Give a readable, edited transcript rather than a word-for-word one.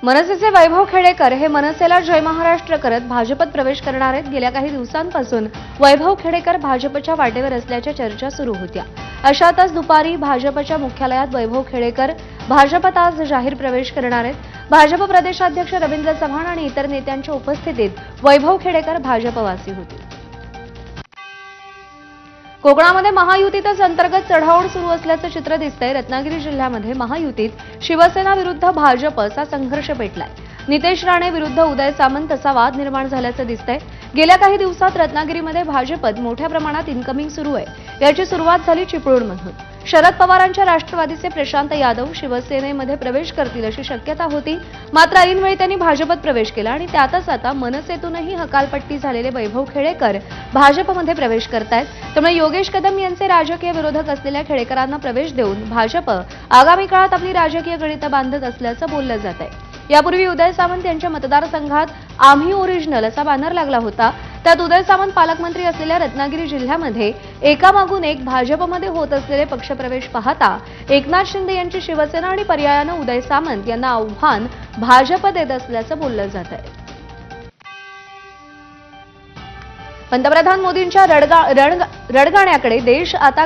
मनसेचे वैभव खेडेकर हे मनसेला जय महाराष्ट्र करत भाजपत प्रवेश करणार आहेत। गेल्या काही दिवसांपासून वैभव खेडेकर भाजपच्या वाटेवर असल्याच्या चर्चा सुरू होत्या। अशातच दुपारी भाजपच्या मुख्यालयात वैभव खेडेकर भाजपत आज जाहीर प्रवेश करणार आहेत। भाजप प्रदेशाध्यक्ष रवींद्र चव्हाण आणि इतर नेत्यांच्या उपस्थितीत वैभव खेडेकर भाजपवासी होते। कोकणामध्ये महायुतीतच अंतर्गत चढाओढ सुरू असल्याचं चित्र दिसतंय। रत्नागिरी जिल्ह्यामध्ये महायुतीत शिवसेना विरुद्ध भाजप असा संघर्ष पेटलाय। नितेश राणे विरुद्ध उदय सामंत असा वाद निर्माण झाल्याचं दिसतंय। गेल्या काही दिवसात रत्नागिरीमध्ये भाजपत मोठ्या प्रमाणात इन्कमिंग सुरू आहे। याची सुरुवात झाली चिपळूणमधून। शरद पवारांच्या राष्ट्रवादीचे प्रशांत यादव शिवसेनेमध्ये प्रवेश करतील अशी शक्यता होती, मात्र ऐनवेळी त्यांनी भाजपत प्रवेश केला आणि त्यातच आता मनसेतूनही हकालपट्टी झालेले वैभव खेडेकर भाजपमध्ये प्रवेश करतायत। त्यामुळे योगेश कदम यांचे राजकीय विरोधक असलेल्या खेडेकरांना प्रवेश देऊन भाजप आगामी काळात आपली राजकीय गणितं बांधत असल्याचं बोललं जात आहे। यापूर्वी उदय सामंत यांच्या मतदारसंघात आम्ही ओरिजिनल असा बॅनर लागला होता। त्यात उदय सामंत पालकमंत्री असलेल्या रत्नागिरी जिल्ह्यामध्ये एकामागून एक भाजपमध्ये होत असलेले पक्षप्रवेश पाहता एकनाथ शिंदे यांची शिवसेना आणि पर्यायानं उदय सामंत यांना आव्हान भाजप देत असल्याचं बोललं जात आहे। पंतप्रधान मोदींच्या रडगाण्याकडे देश आता